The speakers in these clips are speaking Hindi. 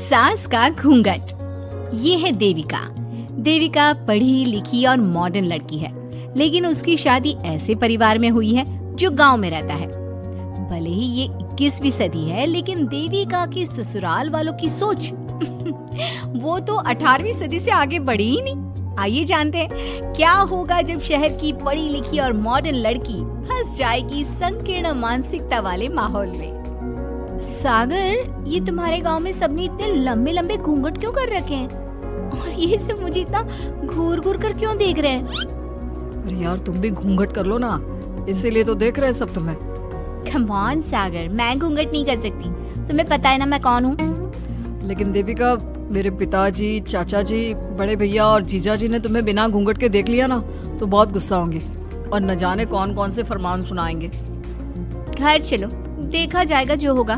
सास का घूंघट। ये है देविका। देविका पढ़ी लिखी और मॉडर्न लड़की है, लेकिन उसकी शादी ऐसे परिवार में हुई है जो गांव में रहता है। भले ही ये 21वीं सदी है, लेकिन देविका की ससुराल वालों की सोच वो तो 18वीं सदी से आगे बढ़ी ही नहीं। आइए जानते हैं क्या होगा जब शहर की पढ़ी लिखी और मॉडर्न लड़की फंस जाएगी संकीर्ण मानसिकता वाले माहौल में। सागर, ये तुम्हारे गांव में सबने इतने लंबे लंबे घूंघट क्यों कर रखे हैं? और ये सब मुझे इतना घूर घूर कर क्यों देख रहे हैं? अरे यार, तुम भी घूंघट कर लो ना, इसीलिए तो देख रहे हैं सब तुम्हें। कम ऑन सागर, मैं घूंघट नहीं कर सकती। तुम्हें पता है ना मैं कौन हूँ। लेकिन देविका, मेरे पिताजी, चाचा जी, बड़े भैया और जीजा जी ने तुम्हें बिना घूंघट के देख लिया ना तो बहुत गुस्सा होंगे और न जाने कौन कौन से फरमान सुनाएंगे। घर चलो, देखा जाएगा जो होगा।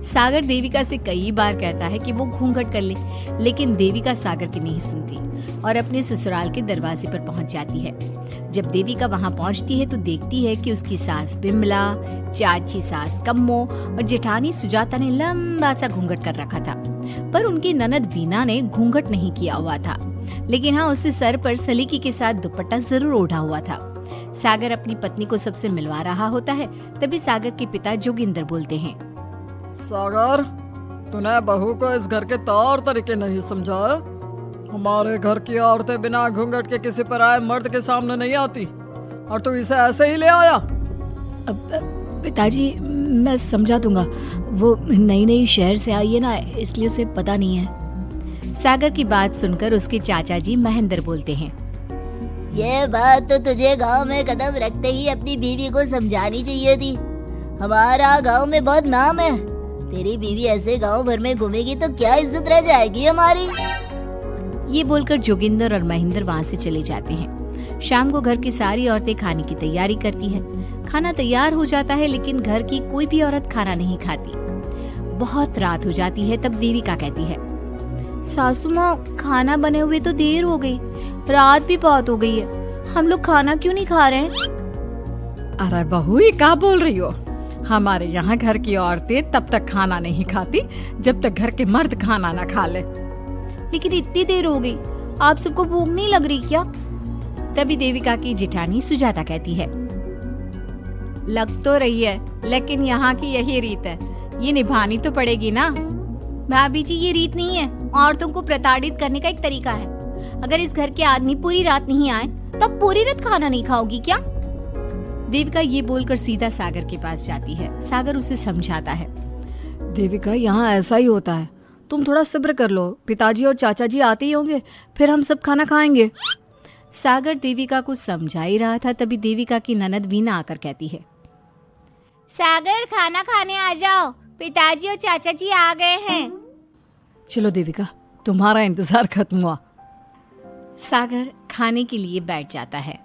सागर देविका से कई बार कहता है कि वो घूंघट कर ले, लेकिन देविका सागर की नहीं सुनती और अपने ससुराल के दरवाजे पर पहुंच जाती है। जब देविका वहां पहुंचती है तो देखती है कि उसकी सास बिमला, चाची सास कम्मो और जेठानी सुजाता ने लंबा सा घूंघट कर रखा था, पर उनकी ननद बीना ने घूंघट नहीं किया हुआ था। लेकिन हाँ, उसने सर पर सलीकी के साथ दुपट्टा जरूर ओढ़ा हुआ था। सागर अपनी पत्नी को सबसे मिलवा रहा होता है, तभी सागर के पिता जोगिंदर बोलते हैं, सागर, तूने बहू को इस घर के तौर तरीके नहीं समझा। हमारे घर की औरतें बिना घूंघट के किसी पराये मर्द के सामने नहीं आती और तू इसे ऐसे ही ले आया। पिताजी, मैं समझा दूंगा। वो नई नई शहर से आई है ना, इसलिए उसे पता नहीं है। सागर की बात सुनकर उसके चाचा जी महेंद्र बोलते हैं, ये बात तो तुझे गांव में कदम रखते ही अपनी बीवी को समझानी चाहिए थी। हमारा गांव में बहुत नाम है। तेरी बीवी ऐसे गांव भर में घूमेगी तो क्या इज्जत रह जाएगी हमारी। ये बोलकर जोगिंदर और महेंद्र वहाँ से चले जाते हैं। शाम को घर की सारी औरतें खाने की तैयारी करती है। खाना तैयार हो जाता है, लेकिन घर की कोई भी औरत खाना नहीं खाती। बहुत रात हो जाती है, तब देविका कहती है, सासू माँ, खाना बने हुए तो देर हो गई, रात भी बहुत हो गई है, हम लोग खाना क्यों नहीं खा रहे हैं? अरे बहू, ये क्या बोल रही हो? हमारे यहाँ घर की औरतें तब तक खाना नहीं खाती जब तक घर के मर्द खाना ना खा ले। लेकिन इतनी देर हो गई, आप सबको भूख नहीं लग रही क्या? तभी देविका की जेठानी सुजाता कहती है, लग तो रही है, लेकिन यहाँ की यही रीत है, ये निभानी तो पड़ेगी ना। भाभी जी, ये रीत नहीं है, औरतों को प्रताड़ित करने का एक तरीका है। अगर इस घर के आदमी पूरी रात नहीं आए तो पूरी रात खाना नहीं खाओगी क्या? देविका ये बोलकर सीधा सागर के पास जाती है। सागर उसे समझाता है, देविका, यहाँ ऐसा ही होता है, तुम थोड़ा सब्र कर लो, पिताजी और चाचा जी आते ही होंगे, फिर हम सब खाना खाएंगे। सागर देविका को समझा ही रहा था, तभी देविका की ननद वीना आकर कहती है, सागर, खाना खाने आ जाओ, पिताजी और चाचा जी आ गए हैं। चलो देविका, तुम्हारा इंतजार खत्म हुआ। सागर खाने के लिए बैठ जाता है।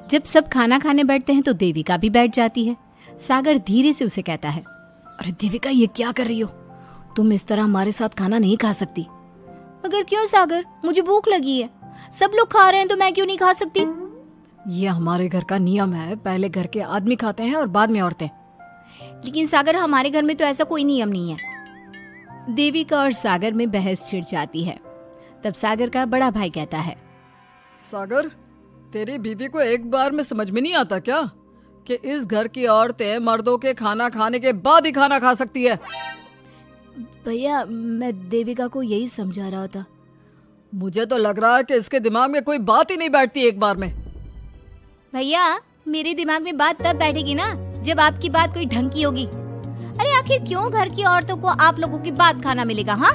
जब सब खाना खाने बैठते हैं तो देविका भी बैठ जाती है। सागर धीरे से उसे कहता है, अरे देविका, ये क्या कर रही हो? तुम इस तरह हमारे साथ खाना नहीं खा सकती। मगर क्यों सागर, मुझे भूख लगी है, सब लोग खा रहे हैं तो मैं क्यों नहीं खा सकती? ये हमारे घर का नियम है, पहले घर के आदमी खाते हैं और बाद में औरतें। लेकिन सागर, हमारे घर में तो ऐसा कोई नियम नहीं है। देविका और सागर में बहस छिड़ जाती है। तब सागर का बड़ा भाई कहता है, सागर, तेरी बीवी को एक बार में समझ में नहीं आता क्या कि इस घर की औरतें मर्दों के खाना खाने के बाद ही खाना खा सकती है? भैया, मैं देविका को यही समझा रहा था। मुझे तो लग रहा है कि इसके दिमाग में कोई बात ही नहीं बैठती एक बार में। भैया, मेरे दिमाग में बात तब बैठेगी ना जब आपकी बात कोई ढंग की होगी। अरे आखिर क्यों घर की औरतों को आप लोगों की बात खाना मिलेगा? हाँ,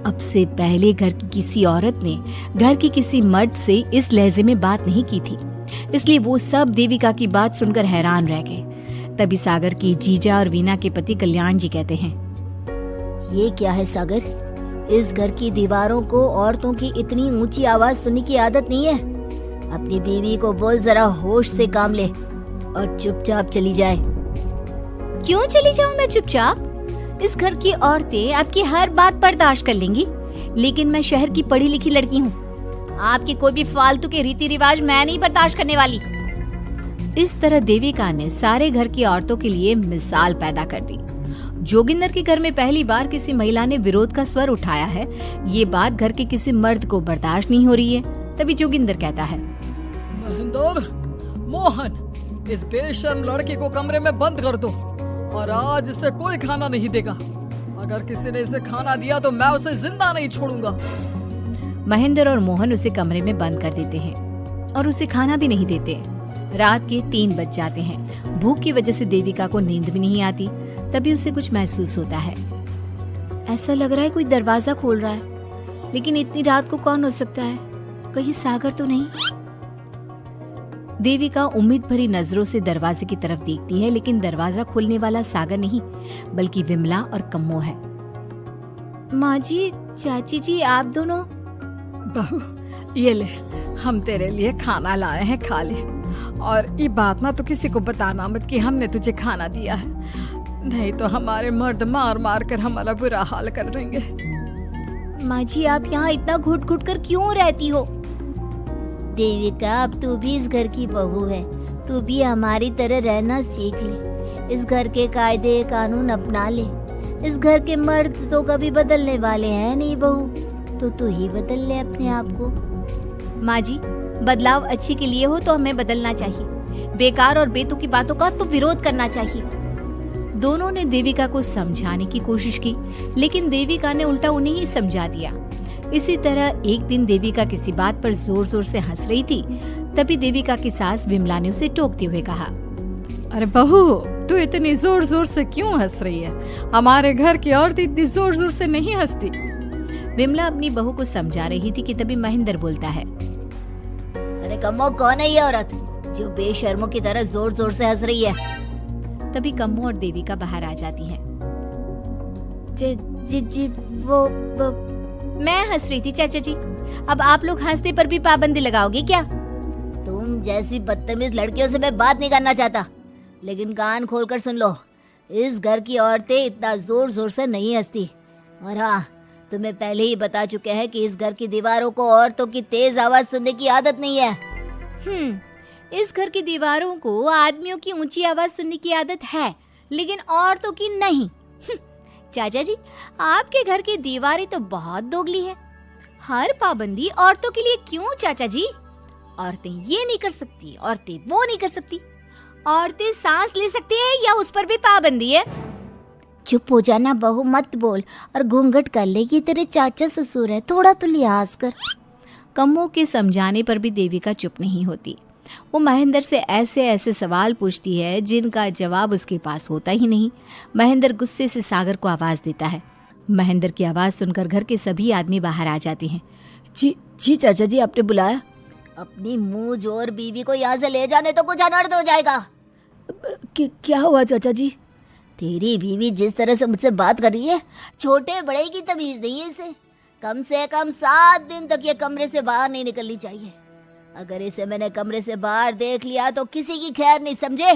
अब से पहले घर की किसी औरत ने घर के किसी मर्द से इस लहजे में बात नहीं की थी, इसलिए वो सब देविका की बात सुनकर हैरान रह गए। तभी सागर की जीजा और वीना के पति कल्याण जी कहते हैं, ये क्या है सागर, इस घर की दीवारों को औरतों की इतनी ऊंची आवाज सुनने की आदत नहीं है। अपनी बीवी को बोल जरा होश से काम ले और चुपचाप चली जाए। क्यों चली जाऊं मैं चुपचाप? इस घर की औरतें आपकी हर बात बर्दाश्त कर लेंगी, लेकिन मैं शहर की पढ़ी लिखी लड़की हूँ। आपकी कोई भी फालतू के रीति रिवाज मैं नहीं बर्दाश्त करने वाली। इस तरह देविका ने सारे घर की औरतों के लिए मिसाल पैदा कर दी। जोगिंदर के घर में पहली बार किसी महिला ने विरोध का स्वर उठाया है। ये बात घर के किसी मर्द को बर्दाश्त नहीं हो रही है। तभी जोगिंदर कहता है, महेंद्र, मोहन, इस बेशर्म लड़की को कमरे में बंद कर दो और आज इसे कोई खाना नहीं देगा। अगर किसी ने इसे खाना दिया तो मैं उसे जिंदा नहीं छोड़ूंगा। महेंद्र और मोहन उसे कमरे में बंद कर देते हैं और उसे खाना भी नहीं देते। रात के 3 बज जाते हैं। भूख की वजह से देविका को नींद भी नहीं आती। तभी उसे कुछ महसूस होता है। ऐसा लग रहा है कोई दरवाजा खोल रहा है, लेकिन इतनी रात को कौन हो सकता है? कहीं सागर तो नहीं? देविका उम्मीद भरी नजरों से दरवाजे की तरफ देखती है, लेकिन दरवाजा खोलने वाला सागर नहीं बल्कि विमला और कम्मो है। माँ जी, चाची जी, आप दोनों? बहू, ये ले, हम तेरे लिए खाना लाए हैं, खा ले। और ये बात ना तो किसी को बताना मत कि हमने तुझे खाना दिया है, नहीं तो हमारे मर्द मार मार कर हमारा बुरा हाल कर देंगे। माँ जी, आप यहाँ इतना घुट घुट कर क्यों रहती हो? देविका, अब तू भी इस घर की बहू है, तू भी हमारी तरह रहना सीख ले। इस घर के कायदे कानून अपना ले। इस घर के मर्द तो कभी बदलने वाले हैं नहीं बहू, तो तू ही बदल ले अपने आप को। माँ जी, बदलाव अच्छे के लिए हो तो हमें बदलना चाहिए। बेकार और बेतुकी बातों का तो विरोध करना चाहिए। दोनों ने देविका को समझाने की कोशिश की, लेकिन देविका ने उल्टा उन्हें ही समझा दिया। इसी तरह एक दिन देविका किसी बात पर जोर जोर से हंस रही थी। तभी देविका की सास विमला ने उसे टोकते हुए कहा, अरे बहू, तू इतनी जोर जोर से क्यों हंस रही है? हमारे घर की औरत इतनी जोर जोर से नहीं हंसती। विमला अपनी बहू को समझा रही थी कि तभी महेंद्र बोलता है, अरे कम्मो, कौन है ये औरत जो बेशर्मों की तरह जोर जोर से हंस रही है? तभी कम्मो और देविका बाहर आ जाती हैं। जी, वो मैं हंस रही थी चाचा जी। अब आप लोग हंसने पर भी पाबंदी लगाओगे क्या? तुम जैसी बदतमीज लड़कियों से मैं बात नहीं करना चाहता, लेकिन कान खोलकर सुन लो, इस घर की औरतें इतना जोर जोर से नहीं हंसती। और हाँ, तुम्हें पहले ही बता चुके हैं कि इस घर की दीवारों को औरतों की तेज आवाज सुनने की आदत नहीं है। इस घर की दीवारों को आदमियों की ऊंची आवाज सुनने की आदत है, लेकिन औरतों की नहीं। चाचा जी, आपके घर की दीवारें तो बहुत दोगली है। हर पाबंदी औरतों के लिए क्यों चाचा जी? औरतें ये नहीं कर सकती, औरतें वो नहीं कर सकती। औरतें सांस ले सकती है या उस पर भी पाबंदी है? चुप हो जाना बहू, मत बोल और घूंघट कर ले। ये तेरे चाचा ससुर है, थोड़ा तो लिहाज कर। कम्मो के समझाने पर भी देविका चुप नहीं होती। वो महेंद्र से ऐसे ऐसे सवाल पूछती है जिनका जवाब उसके पास होता ही नहीं। महेंद्र गुस्से से सागर को आवाज देता है। महेंद्र की आवाज सुनकर घर के सभी आदमी बाहर आ जाते हैं। जी चाचा जी, आपने बुलाया? अपनी मुंह जोर बीवी को यहाँ से ले जाने तो कुछ अनर्थ हो जाएगा। क्या हुआ चाचा जी? तेरी बीवी जिस तरह से मुझसे बात कर रही है, छोटे बड़े की तमीज नहीं है इसे। कम से कम 7 दिन तक ये कमरे से बाहर नहीं निकलनी चाहिए। अगर इसे मैंने कमरे से बाहर देख लिया तो किसी की खैर नहीं, समझे?